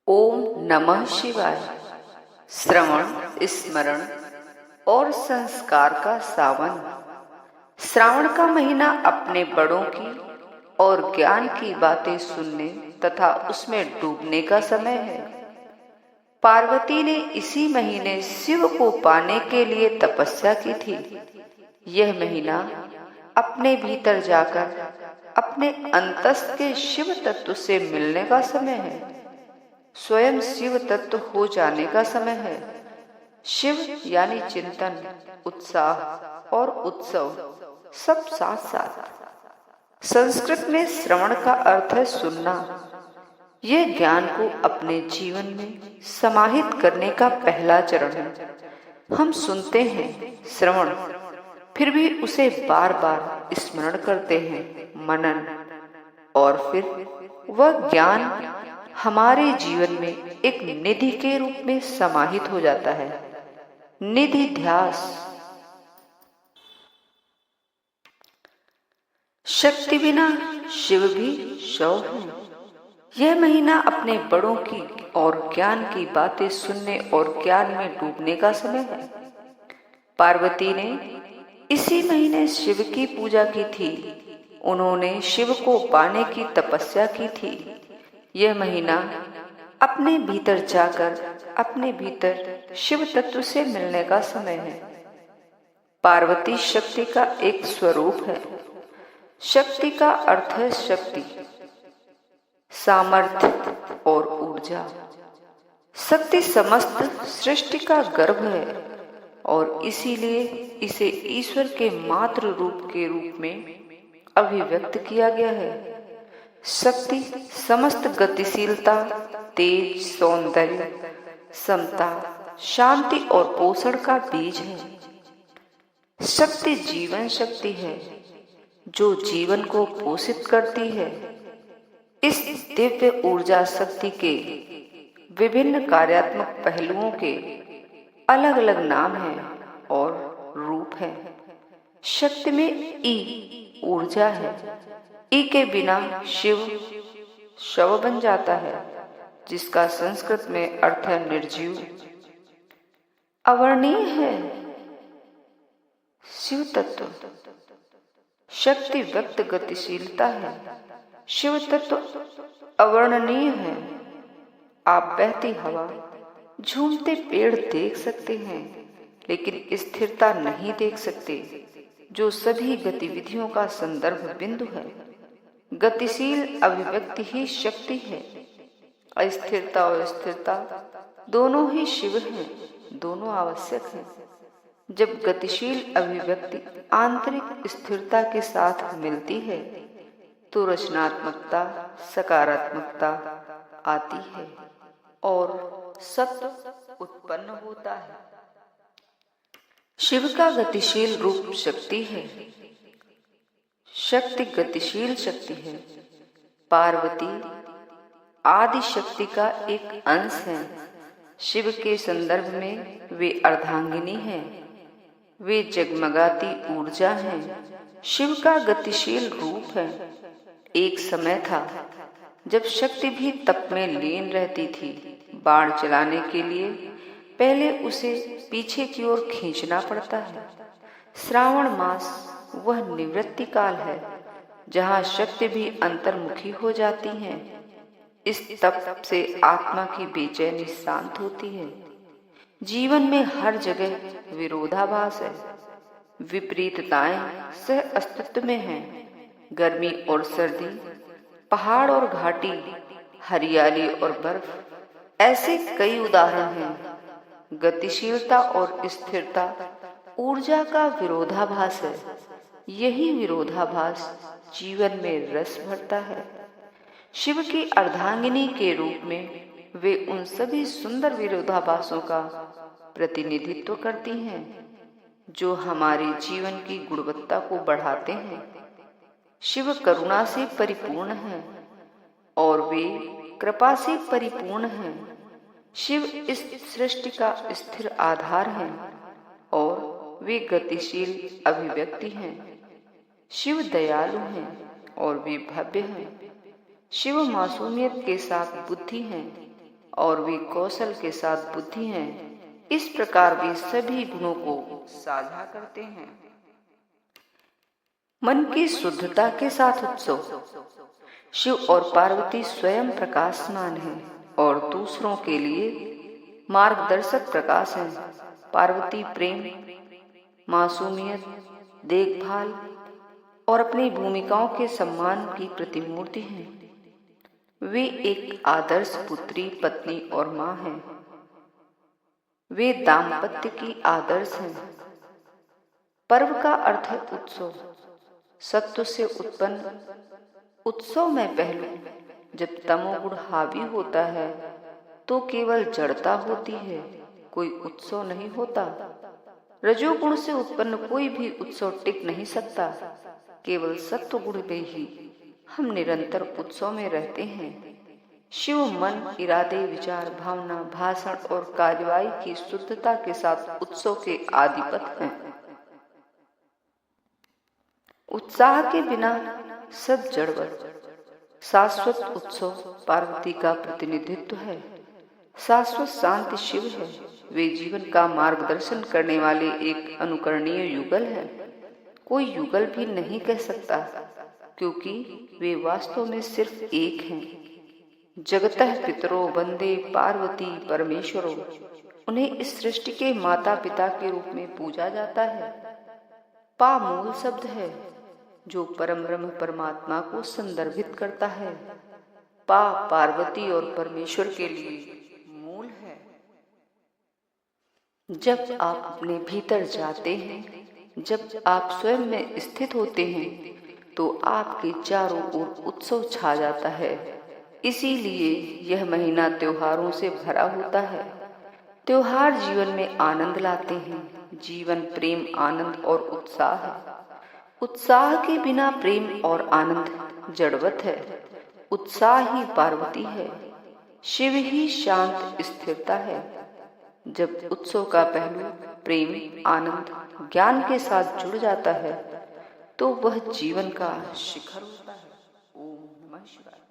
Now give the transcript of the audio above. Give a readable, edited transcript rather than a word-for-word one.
ओम नमः शिवाय। श्रवण, स्मरण और संस्कार का सावन। श्रावण का महीना अपने बड़ों की और ज्ञान की बातें सुनने तथा उसमें डूबने का समय है। पार्वती ने इसी महीने शिव को पाने के लिए तपस्या की थी। यह महीना अपने भीतर जाकर अपने अंतस्थ के शिव तत्व से मिलने का समय है। स्वयं शिव तत्व हो जाने का समय है। शिव यानी चिंतन, उत्साह और उत्सव सब साथ साथ। संस्कृत में श्रवण का अर्थ है सुनना। यह ज्ञान को अपने जीवन में समाहित करने का पहला चरण है। हम सुनते हैं श्रवण, फिर भी उसे बार बार स्मरण करते हैं, मनन, और फिर वह ज्ञान हमारे जीवन में एक निधि के रूप में समाहित हो जाता है। निधि ध्यास। शक्ति बिना शिव भी शव है। यह महीना अपने बड़ों की और ज्ञान की बातें सुनने और ज्ञान में डूबने का समय है। पार्वती ने इसी महीने शिव की पूजा की थी। उन्होंने शिव को पाने की तपस्या की थी। यह महीना अपने भीतर जाकर अपने भीतर शिव तत्व से मिलने का समय है। पार्वती शक्ति का एक स्वरूप है। शक्ति का अर्थ है शक्ति, सामर्थ्य और ऊर्जा। शक्ति समस्त सृष्टि का गर्भ है और इसीलिए इसे ईश्वर के मातृ रूप के रूप में अभिव्यक्त किया गया है। शक्ति समस्त गतिशीलता, तेज, सौंदर्य, समता, शांति और पोषण का बीज है। शक्ति जीवन शक्ति है जो जीवन को पोषित करती है। इस दिव्य ऊर्जा शक्ति के विभिन्न कार्यात्मक पहलुओं के अलग अलग नाम हैं और रूप हैं। शक्ति में ई ऊर्जा है। ई के बिना शिव शव बन जाता है, जिसका संस्कृत में अर्थ है निर्जीव। अवर्णीय है शिव तत्व। शक्ति व्यक्त गतिशीलता है। शिव तत्व अवर्णनीय है। आप बहती हवा, झूमते पेड़ देख सकते हैं, लेकिन स्थिरता नहीं देख सकते, जो सभी गतिविधियों का संदर्भ बिंदु है। गतिशील अभिव्यक्ति ही शक्ति है। अस्थिरता और स्थिरता दोनों ही शिव हैं, दोनों आवश्यक हैं। जब गतिशील अभिव्यक्ति आंतरिक स्थिरता के साथ मिलती है तो रचनात्मकता, सकारात्मकता आती है और सत्व उत्पन्न होता है। शिव का गतिशील रूप शक्ति है। शक्ति गतिशील शक्ति है। पार्वती आदि शक्ति का एक अंश है। शिव के संदर्भ में वे अर्धांगिनी हैं। वे जगमगाती ऊर्जा हैं। शिव का गतिशील रूप है। एक समय था जब शक्ति भी तप में लीन रहती थी। बाण चलाने के लिए पहले उसे पीछे की ओर खींचना पड़ता है। श्रावण मास वह निवृत्ति काल है जहाँ शक्ति भी अंतर्मुखी हो जाती है। इस तप से आत्मा की बेचैनी शांत होती है। जीवन में हर जगह विरोधाभास है। विपरीतताएं सह अस्तित्व में हैं। गर्मी और सर्दी, पहाड़ और घाटी, हरियाली और बर्फ, ऐसे कई उदाहरण हैं। गतिशीलता और स्थिरता ऊर्जा का विरोधाभास है। यही विरोधाभास जीवन में रस भरता है। शिव की अर्धांगिनी के रूप में वे उन सभी सुंदर विरोधाभासों का प्रतिनिधित्व करती हैं जो हमारे जीवन की गुणवत्ता को बढ़ाते हैं। शिव करुणा से परिपूर्ण है और वे कृपा से परिपूर्ण हैं। शिव इस सृष्टि का स्थिर आधार है और वे गतिशील अभिव्यक्ति हैं। शिव दयालु हैं और वे भव्य हैं। शिव मासूमियत के साथ बुद्धि हैं और वे कौशल के साथ बुद्धि हैं। इस प्रकार वे सभी गुणों को साझा करते हैं। मन की शुद्धता के साथ उत्सव। शिव और पार्वती स्वयं प्रकाशमान हैं और दूसरों के लिए मार्गदर्शक प्रकाश हैं। पार्वती प्रेम, मासूमियत, देखभाल और अपनी भूमिकाओं के सम्मान की प्रतिमूर्ति हैं। वे एक आदर्श पुत्री, पत्नी और मां हैं। वे दाम्पत्य की आदर्श हैं। पर्व का अर्थ है उत्सव। सत्व से उत्पन्न उत्सव में पहलू, जब तमोगुण हावी होता है तो केवल जड़ता होती है, कोई उत्सव नहीं होता। रजोगुण से उत्पन्न कोई भी उत्सव टिक नहीं सकता। केवल सत्व गुण में ही हम निरंतर उत्सव में रहते हैं। शिव मन, इरादे, विचार, भावना, भाषण और कार्यवाही की शुद्धता के साथ उत्सव के आधिपत हैं। उत्साह के बिना सब जड़वत। शाश्वत उत्सव पार्वती का प्रतिनिधित्व है। शाश्वत शांति शिव है। वे जीवन का मार्गदर्शन करने वाले एक अनुकरणीय युगल है। कोई युगल भी नहीं कह सकता, क्योंकि वे वास्तव में सिर्फ एक हैं। जगतः पितरो वंदे पार्वती परमेश्वरो। उन्हें इस सृष्टि के माता पिता के रूप में पूजा जाता है। पा मूल शब्द है जो परम ब्रह्म परमात्मा को संदर्भित करता है। पा पार्वती और परमेश्वर के लिए मूल है। जब आप अपने भीतर जाते हैं, जब आप स्वयं में स्थित होते हैं, तो आपके चारों ओर उत्सव छा जाता है। इसीलिए यह महीना त्योहारों से भरा होता है। त्योहार जीवन में आनंद लाते हैं। जीवन प्रेम, आनंद और उत्साह है। उत्साह के बिना प्रेम और आनंद जड़वत है। उत्साह ही पार्वती है। शिव ही शांत स्थिरता है। जब उत्सव का पहलू प्रेम, आनंद, ज्ञान के साथ जुड़ जाता है तो वह जीवन का शिखर होता है। ओम नमः शिवाय।